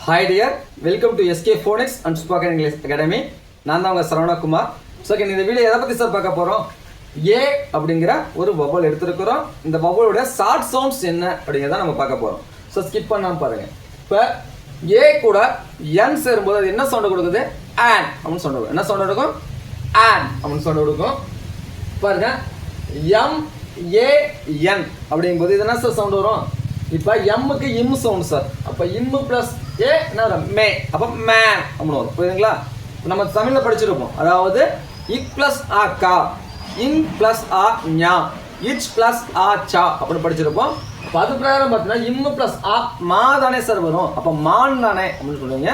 Hi dear, welcome to SK Phonics and Spoken English Academy. நான் தான் உங்கள் Saravanakumar. So இந்த வீடியோ எதை பற்றி சார் பார்க்க போகிறோம்? ஏ அப்படிங்கிற ஒரு வவல் எடுத்துருக்கிறோம். இந்த வவலோட ஷார்ட் சவுண்ட்ஸ் என்ன அப்படிங்கிறத நம்ம பார்க்க போகிறோம். ஸோ ஸ்கிப் பண்ணாமல் பாருங்கள். இப்போ ஏ கூட என் சேரும்போது அது என்ன சவுண்டு கொடுக்குது? ஆன் அப்படின்னு சவுண்டு கொடுக்கும். என்ன சவுண்டு கொடுக்கும்? ஆன் அப்படின்னு சவுண்டு கொடுக்கும். பாருங்க, எம் ஏ என் அப்படிங்கும்போது இது என்ன சார் சவுண்டு வரும்? இப்போ எம்முக்கு இம் சவுண்ட் சார். அப்போ இம்மு ப்ளஸ் ஏ என்ன வரும்? மே. அப்போ மே அப்படின்னு வரும். புரியுதுங்களா? நம்ம தமிழில் படிச்சிருப்போம். அதாவது இக் ப்ளஸ் ஆ கா, இங் ப்ளஸ் ஆ ஞா, இச் ப்ளஸ் ஆ சா அப்படின்னு படிச்சிருப்போம். அப்போ அது பிரகாரம் பார்த்தீங்கன்னா இம்மு ப்ளஸ் ஆ மா தானே சார் வரும். அப்போ மான் தானே அப்படின்னு சொல்லுவீங்க.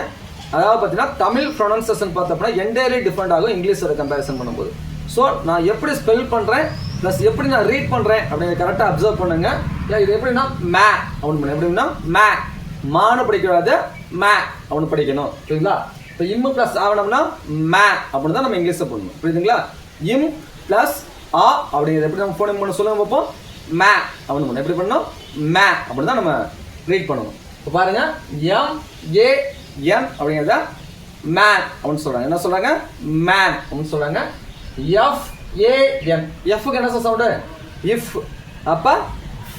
அதாவது பார்த்தீங்கன்னா தமிழ் ப்ரொனன்சியேஷன் பார்த்தோம்னா என்டையர்லி டிஃப்ரெண்ட் ஆகும் இங்கிலீஷோட கம்பேரிசன் பண்ணும்போது. ஸோ நான் எப்படி ஸ்பெல் பண்ணுறேன் ப்ளஸ் எப்படி நான் ரீட் பண்ணுறேன் அப்படிங்கிற கரெக்டாக அப்சர்வ் பண்ணுங்க. இது எப்படின்னா மே அப்படின்னு பண்ண எப்படின்னா மே மானு படிக்கக்கூடாது, மே அப்படின்னு படிக்கணும். புரியுதுங்களா? இப்போ இம்மு ப்ளஸ் ஆகணும்னா மே அப்படின்னு தான் நம்ம இங்கிலீஷில் பண்ணணும். புரியுதுங்களா? இம் ப்ளஸ் ஆ அப்படிங்கிறது எப்படி நம்ம ஃபோன் பண்ண சொல்லுங்க பார்ப்போம். மே அப்படின்னு பண்ணணும். எப்படி பண்ணணும்? மே அப்படின்னு தான் நம்ம ரீட் பண்ணணும். இப்போ பாருங்க, எம் ஏ என் அப்படிங்கிறத மேன் அப்படின்னு சொல்கிறாங்க. என்ன சொல்கிறாங்க? மேன் அப்படின்னு சொல்கிறாங்க. எஃப் ஏஎன், எஃப்க்கு என்ன சவுண்டு? இஃப். அப்போ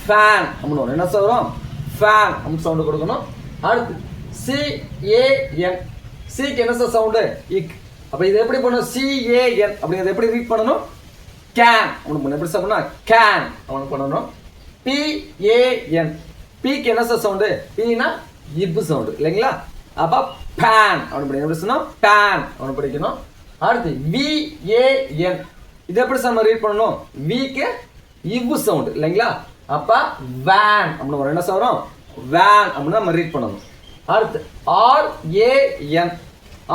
ஃபேன் அப்படின்னு வரும். என்ன வரும்? ஃபேன் அப்படின்னு சவுண்டு கொடுக்கணும். அடுத்து சிஏஎன், சிக்கு என்ன சவுண்டு? இக். அப்போ இது எப்படி பண்ணணும்? சிஏஎன் அப்படிங்கிறது எப்படி ரீட் பண்ணணும்? கேன் அப்படின்னு பண்ணணும். எப்படி சார் பண்ணணும்? கேன் அப்படின்னு பண்ணணும். பிஏஎன், பிக்கு என்ன சவுண்டு? பின்னா இப்பு சவுண்டு இல்லைங்களா? அப்போ பேன் அப்படின்னு படிக்கணும். எப்படி சொன்னோம்? பேன் அப்படின்னு படிக்கணும். அடுத்து விஏஎன், இது எப்படி சார் நம்ம ரீட் பண்ணணும்? விக்கு இவ்வு சவுண்டு இல்லைங்களா? அப்போ வேன் அப்படின்னு வரும். என்ன சார் வரும்? வேன் அப்படின்னு நம்ம ரீட் பண்ணணும். அடுத்து ஆர்ஏஎன்,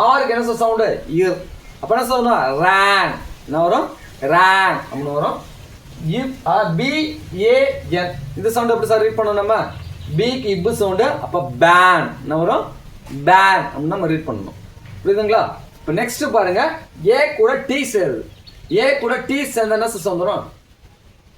ஆருக்கு என்ன சார் சவுண்டு? இர். அப்போ என்ன சார் வரும்? ரேன். என்ன வரும்? ரேன் அப்படின்னு வரும். பிஏஎன், இந்த சவுண்டு எப்படி சார் ரீட் பண்ணணும்? நம்ம பிக்கு இப்பு சவுண்டு. அப்போ பேன். என்ன வரும்? பேன் அப்படின்னு நம்ம ரீட் பண்ணணும். புரியுதுங்களா? இப்போ நெக்ஸ்ட் பாருங்க, ஏ கூட டி சேருது. ஏ கூட டி சேர்ந்த என்ன சவுண்ட் வரும்?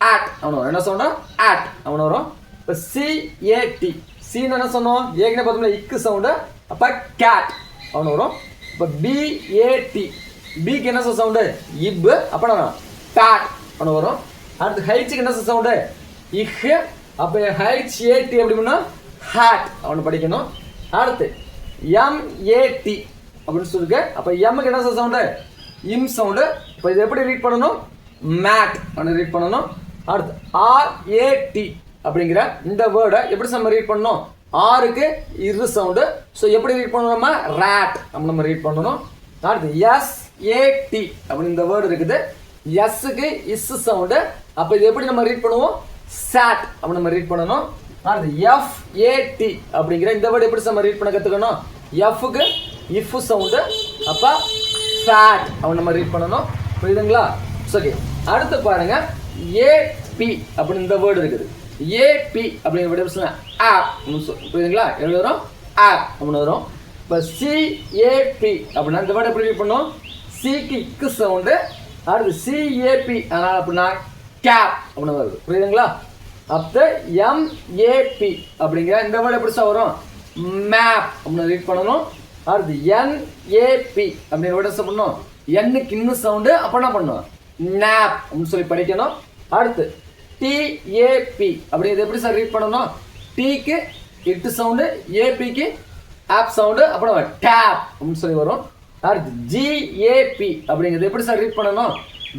ஆட் அவனு வரும். என்ன சவுண்ட்? ஆட் அவனு வரும். இப்போ சிஏடி, சின்னு என்ன சொன்னோம்? ஏற்கனவே பார்த்தோம்னா இக்கு சவுண்டு. அப்போ கேட் அவனு வரும். இப்போ பிஏடி, பிக்கு என்ன சவுண்டு? இப்பு. அப்போ பேட் அவனு வரும். அடுத்து ஹைச்சுக்கு என்ன சவுண்டு? இஹ். அப்போ ஹைச்ஏடி எப்படி பண்ணணும்? ஹேட் அவனு படிக்கணும். அடுத்து எம்ஏடி அப்படின்னு சொல்லிருக்கு. அப்போ எம்முக்கு என்ன சவுண்டு? இம் சவுண்டு. இப்போ இது எப்படி ரீட் பண்ணணும்? மேட் அப்படின்னு ரீட் பண்ணணும். அடுத்து ஆர்ஏடி அப்படிங்கிற இந்த வேர்டை எப்படி நம்ம ரீட் பண்ணணும்? ஆருக்கு இரு சவுண்டு. ஸோ எப்படி ரீட் பண்ணணும்? நம்ம ரேட் அப்படின்னு நம்ம ரீட் பண்ணணும். அடுத்து எஸ்ஏடி அப்படின்னு இந்த வேர்டு இருக்குது. எஸ்ஸுக்கு இஸ் சவுண்டு. அப்போ இது எப்படி நம்ம ரீட் பண்ணுவோம்? சாட் அப்படின்னு நம்ம ரீட் பண்ணணும். அடுத்து எஃப்ஏடி அப்படிங்கிற இந்த வேர்டு எப்படி நம்ம ரீட் பண்ண கற்றுக்கணும்? எஃப்க்கு இஃப் சவுண்டு. அப்போ ஃபேட் அவன் நம்ம ரீட் பண்ணணும். புரியுதுங்களா? ஓகே, அடுத்து பாருங்க, ஏபி அப்படின்னு இந்த வேர்டு இருக்குது. ஏபி அப்படிங்கிற வேர்டு எப்படி சொல்லுங்க? ஆப். புரியுதுங்களா? எப்படி வரும்? ஆப் அப்படின்னு வரும். இப்போ சிஏபி அப்படின்னா இந்த வேர்டு எப்படி ரீட் பண்ணும்? சிக்கு இக்கு சவுண்டு. அடுத்து சிஏபி அதனால் அப்படின்னா கேப் அப்படின்னு வருது. புரியுதுங்களா? அப்போ எம்ஏபி அப்படிங்கிற இந்த வேர்டு எப்படி சார் வரும்? மேப் அப்படின்னு ரீட் பண்ணணும். அடுத்து என்ஏபி அப்படின்னு வேர்டு என்ன பண்ணணும்? எண்ணுக்கு இன்னும் சவுண்டு. அப்போ என்ன பண்ணணும்? நேப் அப்படின்னு சொல்லி படிக்கணும். அடுத்து டிஏபி அப்படிங்கிறது எப்படி சார் ரீட் பண்ணணும்? டிக்கு இட்டு சவுண்டு, ஏபிக்கு ஆப் சவுண்டு. அப்புறம் டேப் அப்படின்னு சொல்லி வரும். அடுத்து ஜிஏபி அப்படிங்கிறது எப்படி சார் ரீட் பண்ணணும்?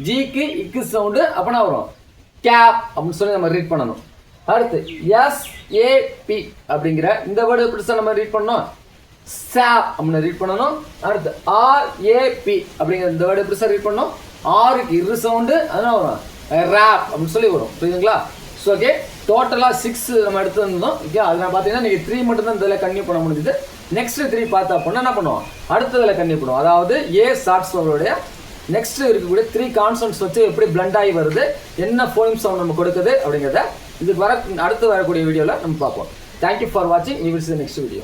ஜிக்கு இக்கு சவுண்டு. அப்போனா வரும் கேப் அப்படின்னு சொல்லி நம்ம ரீட் பண்ணணும். அடுத்து எஸ்ஏபி அப்படிங்கிற இந்த வேர்டு எப்படி சார் நம்ம ரீட் பண்ணணும்? சாப் அப்படின்னு ரீட் பண்ணணும். அடுத்து ஆர்ஏபி அப்படிங்கிற இந்த வேர்டு எப்படி சார் ரீட் பண்ணணும்? ஆருக்கு இரு சவுண்டு. அதனால வரும் ரேப் அப்படின்னு சொல்லி வரும். புரியுதுங்களா? ஸோ ஓகே, டோட்டலாக 6 நம்ம எடுத்துருந்தோம். ஓகே, அதில் பார்த்தீங்கன்னா நீங்கள் 3 மட்டும் தான் இதில் கன்டினியூ பண்ண முடிஞ்சுது. நெக்ஸ்ட் 3 பார்த்தா அப்படின்னா என்ன பண்ணுவோம்? அடுத்ததில் கன்டினியூ பண்ணுவோம். அதாவது ஏ ஷார்ட்ஸ் அவருடைய நெக்ஸ்ட் இருக்கக்கூடிய 3 கான்செப்ட்ஸ் வச்சு எப்படி பிளண்ட் ஆகி வருது, என்ன ஃபோனிம் சவுண்ட் நம்ம கொடுக்குது அப்படிங்கிறத இதுக்கு அடுத்து வரக்கூடிய வீடியோவில் நம்ம பார்ப்போம். தேங்க்யூ ஃபார் வாட்சிங். We will see the next video.